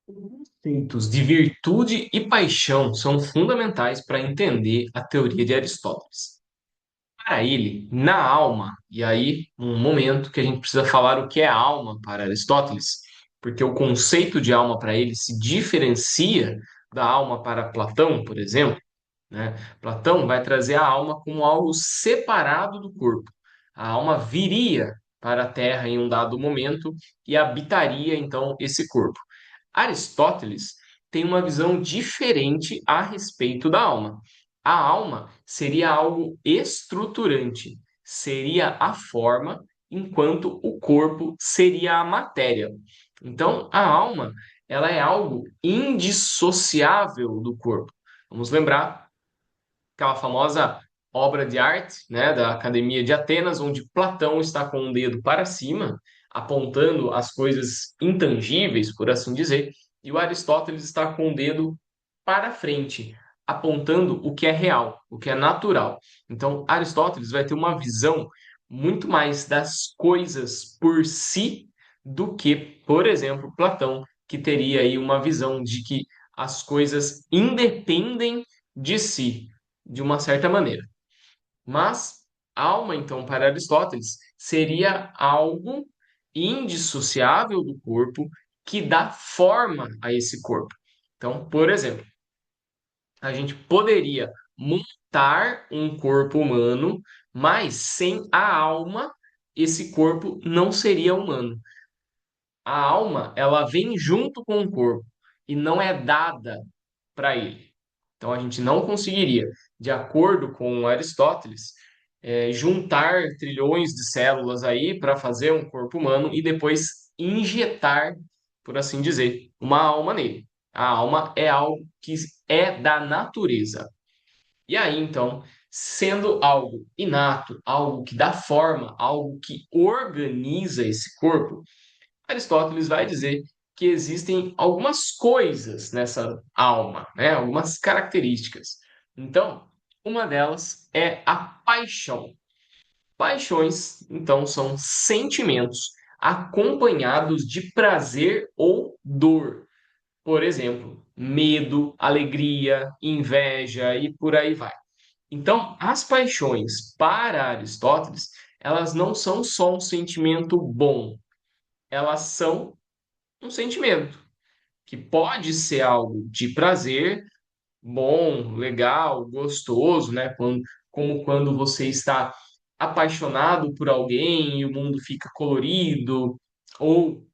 Conceitos de virtude e paixão são fundamentais para entender a teoria de Aristóteles. Para ele, na alma, e aí um momento que a gente precisa falar o que é alma para Aristóteles, porque o conceito de alma para ele se diferencia da alma para Platão, por exemplo, né? Platão vai trazer a alma como algo separado do corpo. A alma viria para a Terra em um dado momento e habitaria então esse corpo. Aristóteles tem uma visão diferente a respeito da alma. A alma seria algo estruturante, seria a forma, enquanto o corpo seria a matéria. Então, a alma, ela é algo indissociável do corpo. Vamos lembrar aquela famosa obra de arte, né, da Academia de Atenas, onde Platão está com um dedo para cima, apontando as coisas intangíveis, por assim dizer, e o Aristóteles está com o dedo para frente, apontando o que é real, o que é natural. Então, Aristóteles vai ter uma visão muito mais das coisas por si do que, por exemplo, Platão, que teria aí uma visão de que as coisas independem de si de uma certa maneira. Mas alma, então, para Aristóteles, seria algo indissociável do corpo que dá forma a esse corpo. Então, por exemplo, a gente poderia montar um corpo humano, mas sem a alma, esse corpo não seria humano. A alma, ela vem junto com o corpo e não é dada para ele. Então a gente não conseguiria, de acordo com Aristóteles, juntar trilhões de células aí para fazer um corpo humano e depois injetar, por assim dizer, uma alma nele. A alma é algo que é da natureza. E aí, então, sendo algo inato, algo que dá forma, algo que organiza esse corpo, Aristóteles vai dizer que existem algumas coisas nessa alma, né? Algumas características. Então, uma delas é a paixão. Paixões, então, são sentimentos acompanhados de prazer ou dor. Por exemplo, medo, alegria, inveja e por aí vai. Então, as paixões para Aristóteles, elas não são só um sentimento bom, elas são um sentimento, que pode ser algo de prazer, bom, legal, gostoso, né? Como quando você está apaixonado por alguém e o mundo fica colorido, ou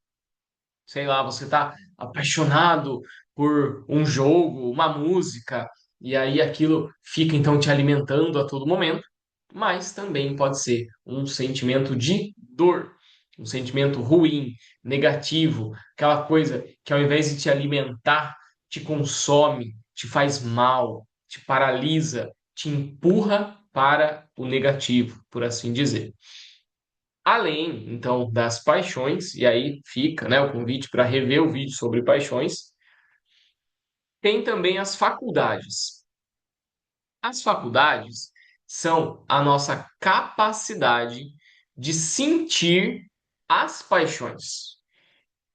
sei lá, você está apaixonado por um jogo, uma música, e aí aquilo fica então te alimentando a todo momento, mas também pode ser um sentimento de dor, um sentimento ruim, negativo, aquela coisa que ao invés de te alimentar, te consome, te faz mal, te paralisa, te empurra para o negativo, por assim dizer. Além, então, das paixões, e aí fica, né, o convite para rever o vídeo sobre paixões, tem também as faculdades. As faculdades são a nossa capacidade de sentir as paixões.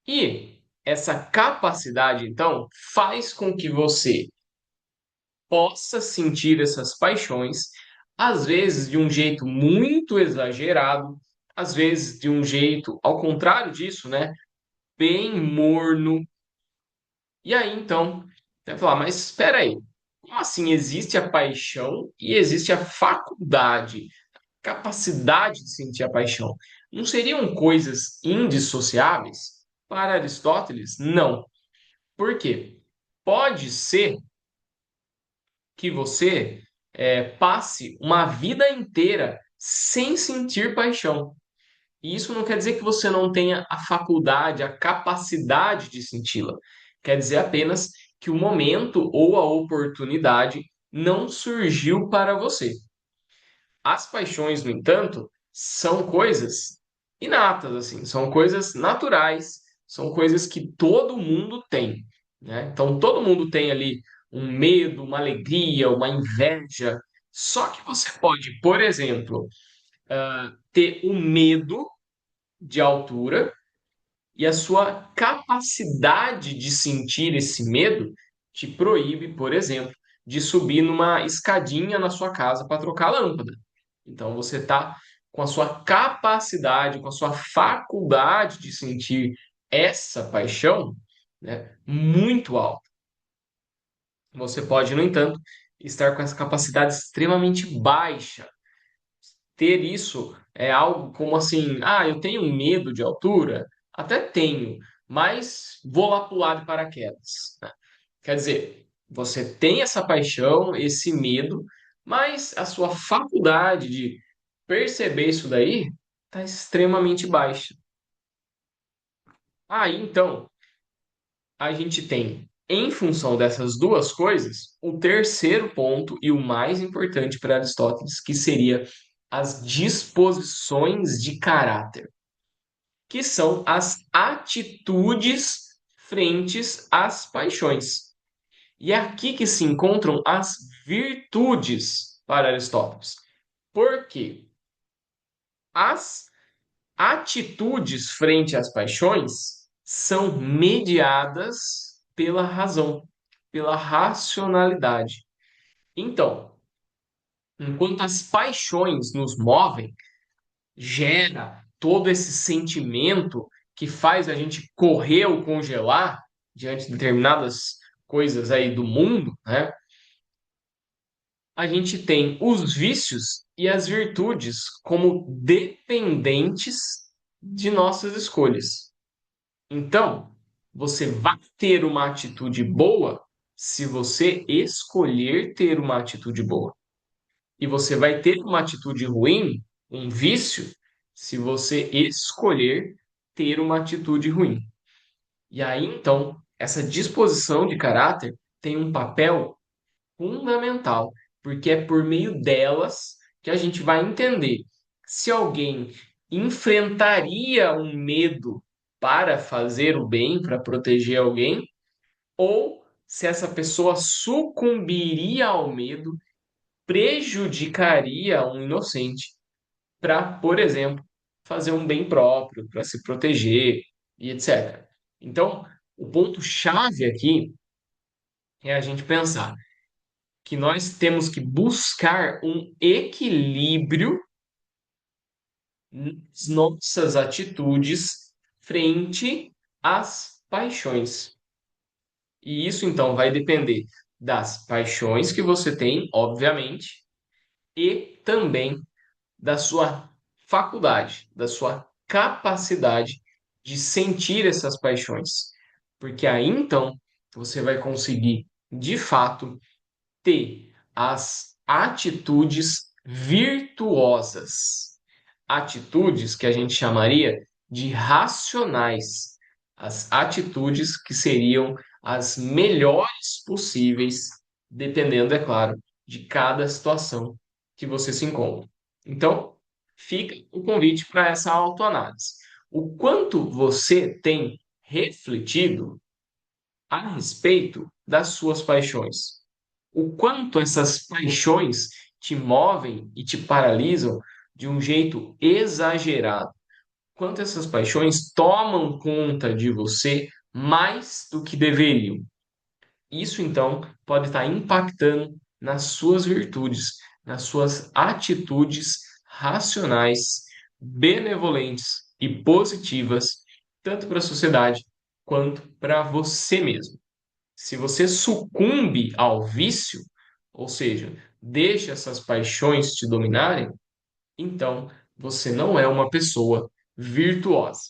E essa capacidade, então, faz com que você possa sentir essas paixões, às vezes de um jeito muito exagerado, às vezes de um jeito ao contrário disso, né? Bem morno. E aí, então, você vai falar, mas espera aí, como assim existe a paixão e existe a faculdade, capacidade de sentir a paixão? Não seriam coisas indissociáveis? Para Aristóteles, não. Por quê? Pode ser que você passe uma vida inteira sem sentir paixão. E isso não quer dizer que você não tenha a faculdade, a capacidade de senti-la. Quer dizer apenas que o momento ou a oportunidade não surgiu para você. As paixões, no entanto, são coisas inatas, assim, são coisas naturais, são coisas que todo mundo tem, né? Então, todo mundo tem ali um medo, uma alegria, uma inveja. Só que você pode, por exemplo, ter o medo de altura e a sua capacidade de sentir esse medo te proíbe, por exemplo, de subir numa escadinha na sua casa para trocar a lâmpada. Então você está com a sua capacidade, com a sua faculdade de sentir essa paixão, né, muito alta. Você pode, no entanto, estar com essa capacidade extremamente baixa. Ter isso é algo como assim, ah, eu tenho medo de altura? Até tenho, mas vou lá pular de paraquedas, né? Quer dizer, você tem essa paixão, esse medo, mas a sua faculdade de perceber isso daí está extremamente baixa. Aí, então, a gente tem, em função dessas duas coisas, o terceiro ponto e o mais importante para Aristóteles, que seria as disposições de caráter, que são as atitudes frentes às paixões. E é aqui que se encontram as virtudes para Aristóteles. Por quê? As atitudes frente às paixões são mediadas pela razão, pela racionalidade. Então, enquanto as paixões nos movem, gera todo esse sentimento que faz a gente correr ou congelar diante de determinadas coisas aí do mundo, né? A gente tem os vícios e as virtudes como dependentes de nossas escolhas. Então, você vai ter uma atitude boa se você escolher ter uma atitude boa. E você vai ter uma atitude ruim, um vício, se você escolher ter uma atitude ruim. E aí, então, essa disposição de caráter tem um papel fundamental, porque é por meio delas que a gente vai entender se alguém enfrentaria um medo para fazer o bem, para proteger alguém, ou se essa pessoa sucumbiria ao medo, prejudicaria um inocente para, por exemplo, fazer um bem próprio, para se proteger e etc. Então, o ponto-chave aqui é a gente pensar que nós temos que buscar um equilíbrio nas nossas atitudes frente às paixões. E isso então vai depender das paixões que você tem, obviamente, e também da sua faculdade, da sua capacidade de sentir essas paixões. Porque aí então você vai conseguir, de fato, ter as atitudes virtuosas, atitudes que a gente chamaria de racionais, as atitudes que seriam as melhores possíveis, dependendo, é claro, de cada situação que você se encontra. Então, fica o convite para essa autoanálise. O quanto você tem refletido a respeito das suas paixões? O quanto essas paixões te movem e te paralisam de um jeito exagerado? Quanto essas paixões tomam conta de você mais do que deveriam? Isso então pode estar impactando nas suas virtudes, nas suas atitudes racionais, benevolentes e positivas, tanto para a sociedade quanto para você mesmo. Se você sucumbe ao vício, ou seja, deixa essas paixões te dominarem, então você não é uma pessoa virtuosa.